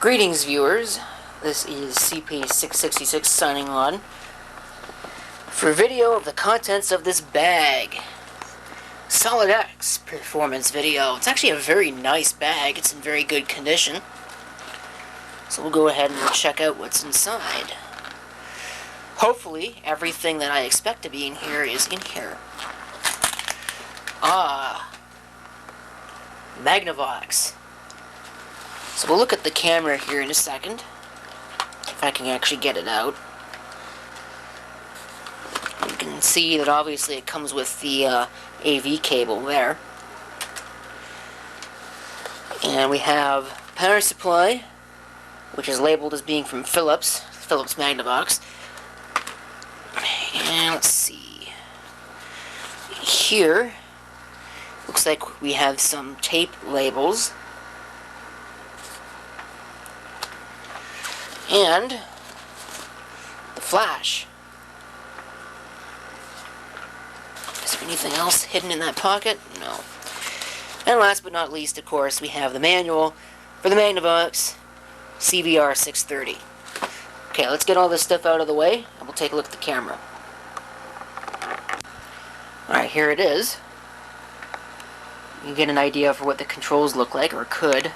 Greetings, viewers. This is CP666 signing on for a video of the contents of this bag. Solid X performance video. It's actually a very nice bag. It's in very good condition. So we'll go ahead and we'll check out what's inside. Hopefully, everything that I expect to be in here is in here. Magnavox. So we'll look at the camera here in a second, if I can actually get it out. You can see that obviously it comes with the AV cable there. And we have power supply, which is labeled as being from Philips Magnavox. And let's see. Here, looks like we have some tape labels. And the flash. Is there anything else hidden in that pocket? No. And last but not least, of course, we have the manual for the Magnavox CVR630. Okay, let's get all this stuff out of the way, and we'll take a look at the camera. Alright, here it is. You can get an idea for what the controls look like, or could.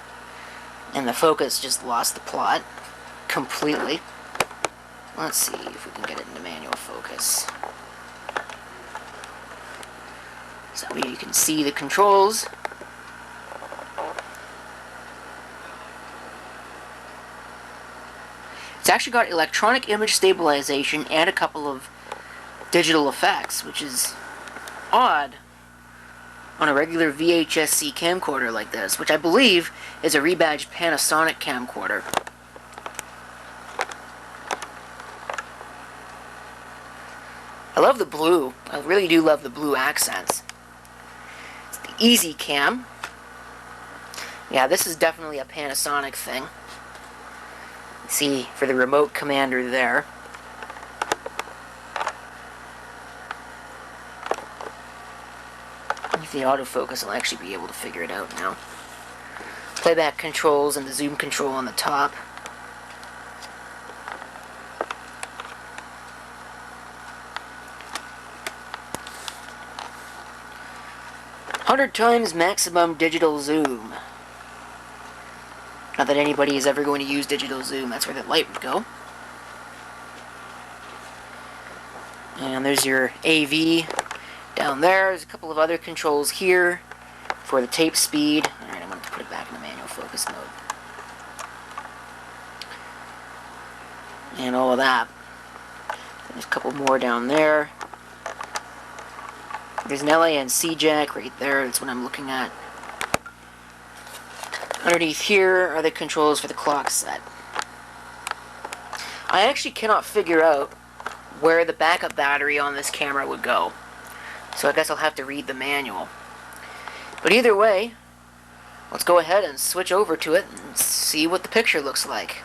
And the focus just lost the plot completely. Let's see if we can get it into manual focus. So you can see the controls. It's actually got electronic image stabilization and a couple of digital effects, which is odd on a regular VHS-C camcorder like this, which I believe is a rebadged Panasonic camcorder. I love the blue. I really do love the blue accents. It's the EasyCam. Yeah, this is definitely a Panasonic thing. See, for the remote commander there. If the autofocus will actually be able to figure it out now. Playback controls and the zoom control on the top. "100 times maximum digital zoom." Not that anybody is ever going to use digital zoom, that's where that light would go. And there's your AV down there. There's a couple of other controls here for the tape speed. Alright, I'm going to put it back in the manual focus mode. And all of that. There's a couple more down there. There's an LA&C jack right there, that's what I'm looking at. Underneath here are the controls for the clock set. I actually cannot figure out where the backup battery on this camera would go. So I guess I'll have to read the manual. But either way, let's go ahead and switch over to it and see what the picture looks like.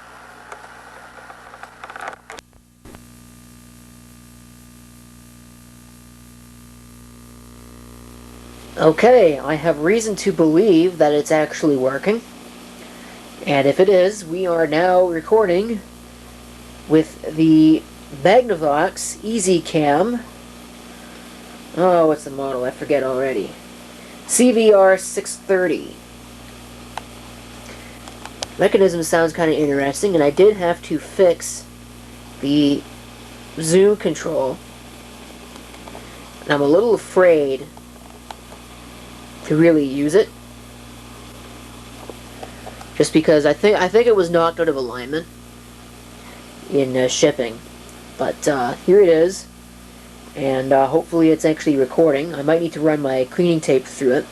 Okay, I have reason to believe that it's actually working. And if it is, we are now recording with the Magnavox EasyCam. Oh, what's the model? I forget already. CVR630. Mechanism sounds kind of interesting, and I did have to fix the zoom control. And I'm a little afraid to really use it, just because I think it was knocked out of alignment in shipping. But here it is, and hopefully it's actually recording. I might need to run my cleaning tape through it,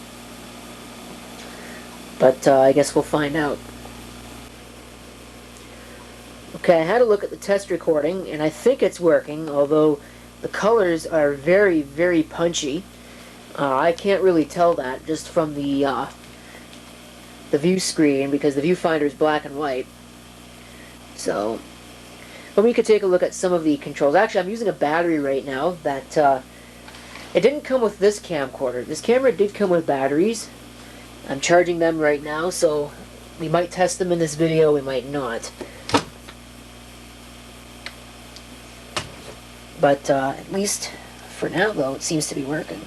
but I guess we'll find out. Okay, I had a look at the test recording, and I think it's working, although the colors are very, very punchy. I can't really tell that just from the view screen, because the viewfinder is black and white. So, but we could take a look at some of the controls. Actually, I'm using a battery right now that it didn't come with this camcorder. This camera did come with batteries. I'm charging them right now, so We might test them in this video, we might not. But at least for now, though, it seems to be working.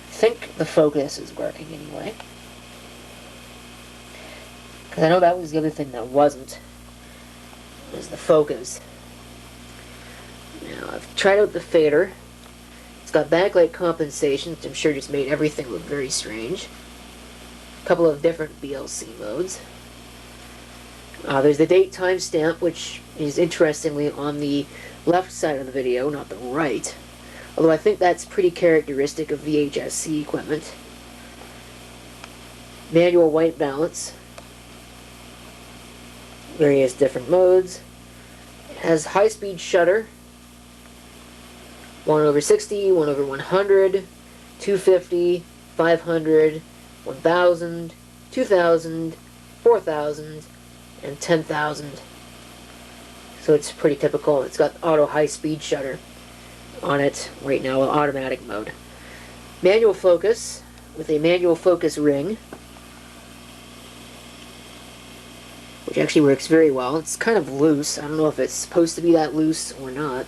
I think the focus is working anyway. Because I know that was the other thing that wasn't, was the focus. Now, I've tried out the fader. It's got backlight compensation, which I'm sure just made everything look very strange. A couple of different BLC modes. There's the date timestamp, which is interestingly on the left side of the video, not the right. Although I think that's pretty characteristic of VHS-C equipment. Manual white balance. Various different modes. It has high-speed shutter. 1/60, 1/100, 250, 500, 1000, 2000, 4000, and 10,000. So it's pretty typical. It's got auto high-speed shutter on it right now, automatic mode. Manual focus with a manual focus ring, which actually works very well. It's kind of loose. I don't know if it's supposed to be that loose or not.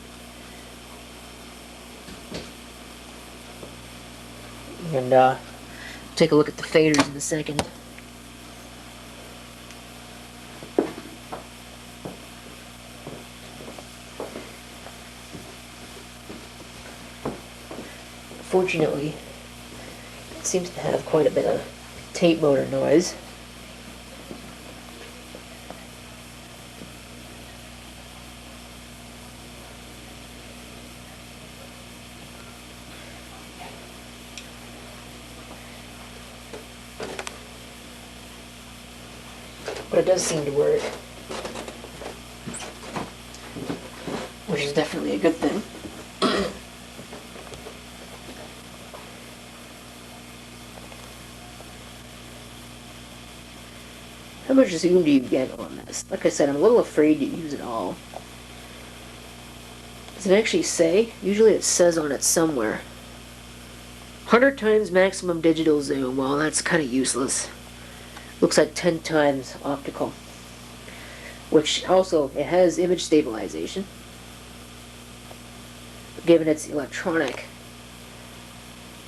And take a look at the faders in a second. Fortunately, it seems to have quite a bit of tape motor noise. But it does seem to work, which is definitely a good thing. How much zoom do you get on this? Like I said, I'm a little afraid to use it all. Does it actually say? Usually it says on it somewhere. 100 times maximum digital zoom. Well, that's kind of useless. Looks like 10 times optical. Which also, it has image stabilization. Given it's electronic.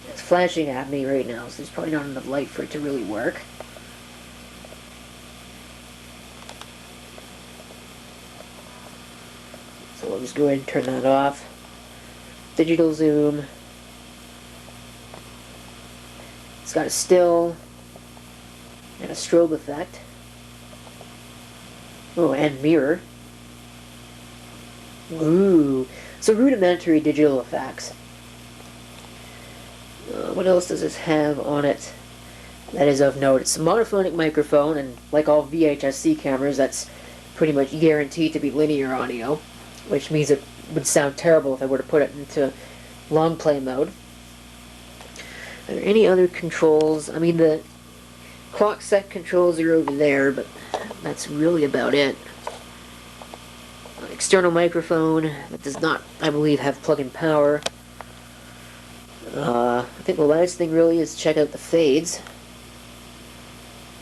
It's flashing at me right now, so there's probably not enough light for it to really work. So I'll just go ahead and turn that off. Digital zoom. It's got a still and a strobe effect. Oh, and mirror. Ooh. So rudimentary digital effects. What else does this have on it that is of note? It's a monophonic microphone, and like all VHS-C cameras, that's pretty much guaranteed to be linear audio, which means it would sound terrible if I were to put it into long play mode. Are there any other controls? I mean, the clock set controls are over there, but that's really about it. External microphone that does not, I believe, have plug-in power. I think the last thing really is check out the fades.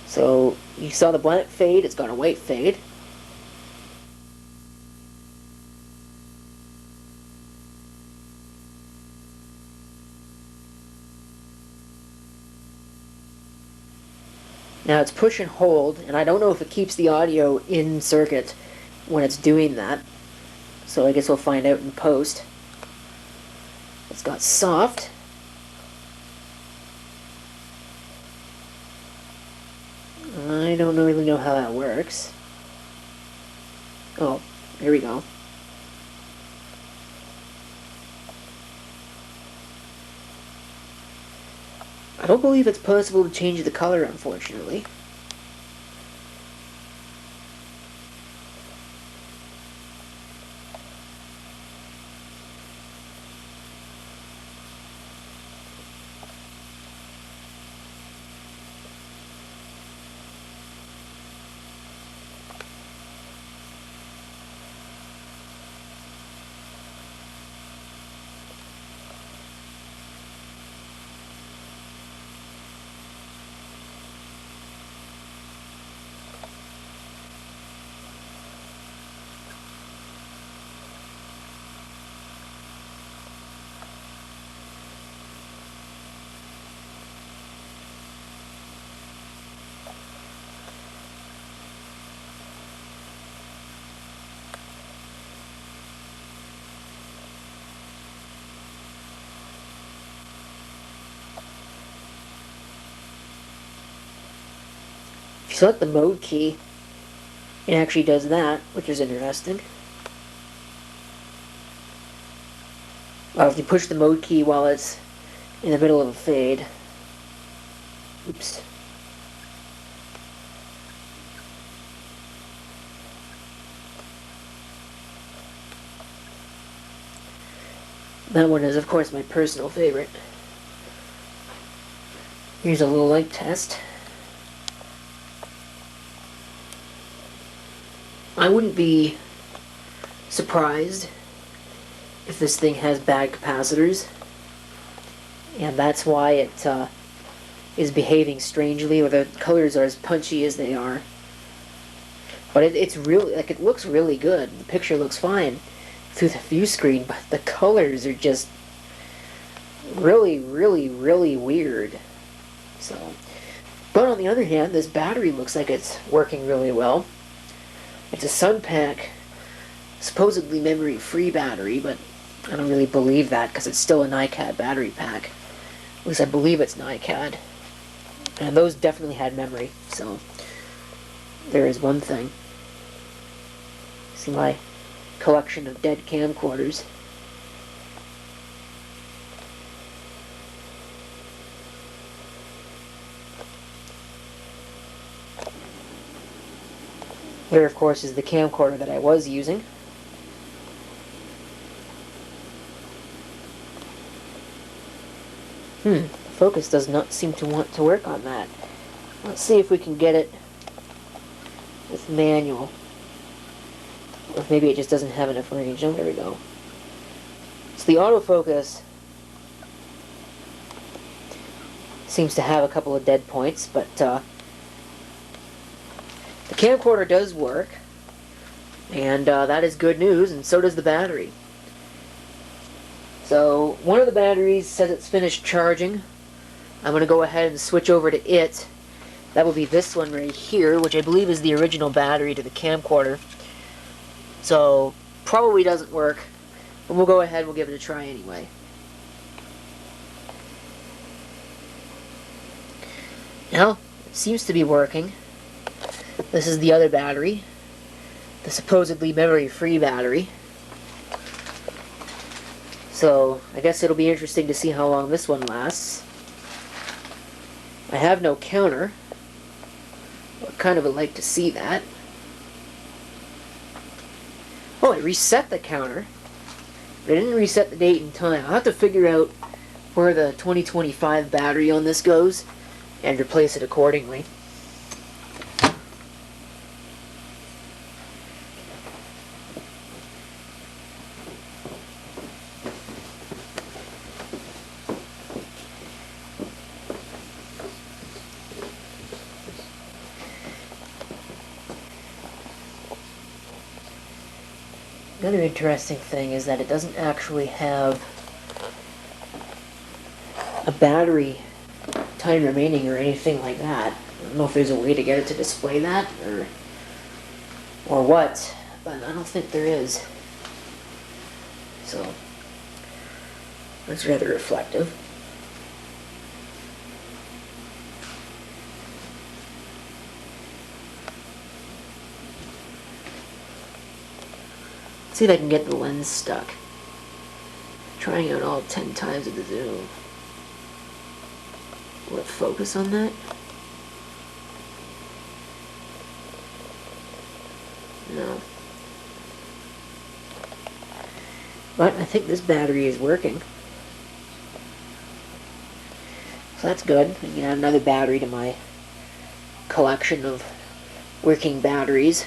So you saw the black fade, it's got a white fade. Now it's push and hold, and I don't know if it keeps the audio in circuit when it's doing that. So I guess we'll find out in post. It's got soft. I don't really know how that works. Oh, here we go. I don't believe it's possible to change the color, unfortunately. select the mode key, it actually does that, which is interesting. If you push the mode key while it's in the middle of a fade. Oops. That one is, of course, my personal favorite. Here's a little light test. I wouldn't be surprised if this thing has bad capacitors, and that's why it is behaving strangely, or the colors are as punchy as they are. But it's really, like, it looks really good. The picture looks fine through the view screen, but the colors are just really, really, really weird. So, but on the other hand, this battery looks like it's working really well. It's a Sunpack, supposedly memory-free battery, but I don't really believe that because it's still a NiCad battery pack. At least I believe it's NiCad. And those definitely had memory, so there is one thing. See my collection of dead camcorders. Here, of course, is the camcorder that I was using. Focus does not seem to want to work on that. Let's see if we can get it with manual. Or maybe it just doesn't have enough range. Oh, there we go. So the autofocus seems to have a couple of dead points, but the camcorder does work, and that is good news, and so does the battery. So one of the batteries says it's finished charging. I'm going to go ahead and switch over to it. That will be this one right here, which I believe is the original battery to the camcorder. So probably doesn't work, but we'll go ahead and we'll give it a try anyway. Now, it seems to be working. This is the other battery, the supposedly memory-free battery. So I guess it'll be interesting to see how long this one lasts. I have no counter. I kind of would like to see that. Oh, I reset the counter, but I didn't reset the date and time. I'll have to figure out where the 2025 battery on this goes and replace it accordingly. Another interesting thing is that it doesn't actually have a battery time remaining or anything like that. I don't know if there's a way to get it to display that or what, but I don't think there is. So that's rather reflective. See if I can get the lens stuck. Trying out all 10 times of the zoom. Will it focus on that? No. But I think this battery is working. So that's good. I can add another battery to my collection of working batteries.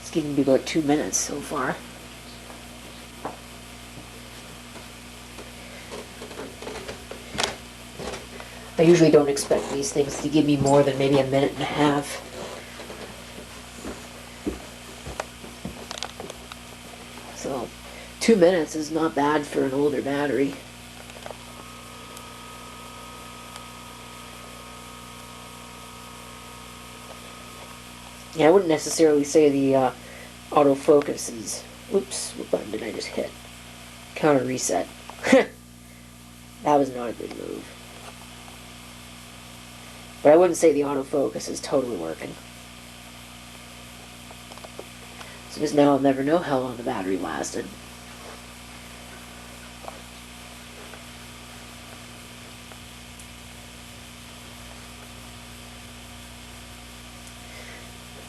It's giving me about 2 minutes so far. I usually don't expect these things to give me more than maybe a minute and a half. So 2 minutes is not bad for an older battery. Yeah, I wouldn't necessarily say the autofocus is... Oops, what button did I just hit? Counter reset. That was not a good move. But I wouldn't say the autofocus is totally working. So because now I'll never know how long the battery lasted.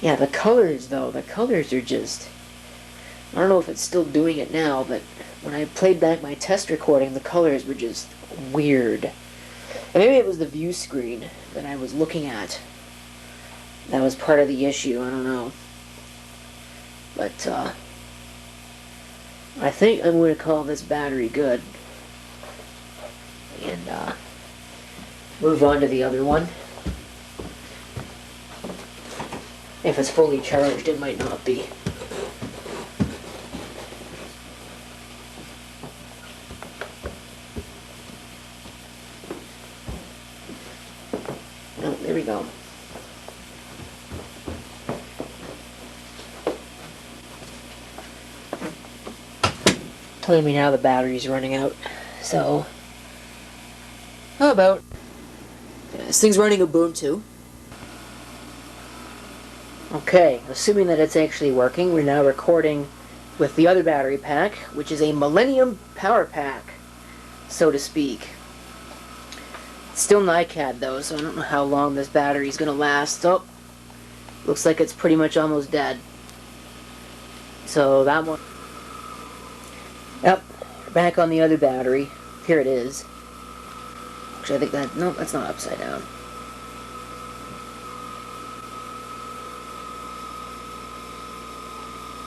Yeah, the colors though, the colors are just... I don't know if it's still doing it now, but when I played back my test recording, the colors were just weird. And maybe it was the view screen that I was looking at. That was part of the issue, I don't know. But, I think I'm going to call this battery good. And, move on to the other one. If it's fully charged, it might not be. Oh, there we go. Telling me now the battery's running out. So, how about... Yeah, this thing's running Ubuntu. Okay, assuming that it's actually working, we're now recording with the other battery pack, which is a Millennium Power Pack, so to speak. It's still NiCad though, so I don't know how long this battery's gonna last. Oh, looks like it's pretty much almost dead. So that one... Yep, back on the other battery. Here it is. Actually, I think that... No, that's not upside down.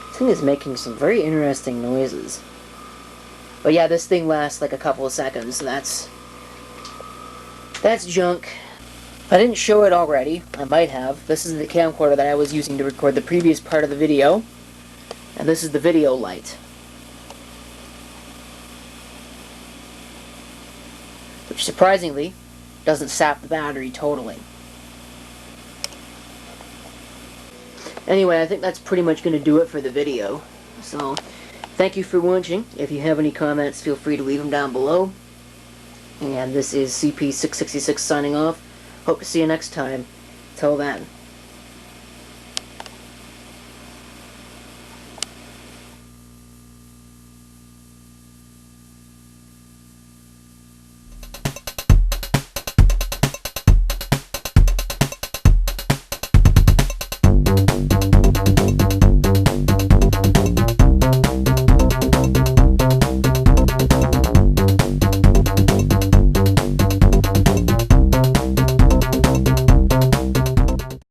This thing is making some very interesting noises. But yeah, this thing lasts like a couple of seconds, so that's junk. If I didn't show it already, I might have. This is the camcorder that I was using to record the previous part of the video. And this is the video light. Which surprisingly doesn't sap the battery totally. Anyway, I think that's pretty much going to do it for the video. So, thank you for watching. If you have any comments, feel free to leave them down below. And this is CP666 signing off. Hope to see you next time. Till then.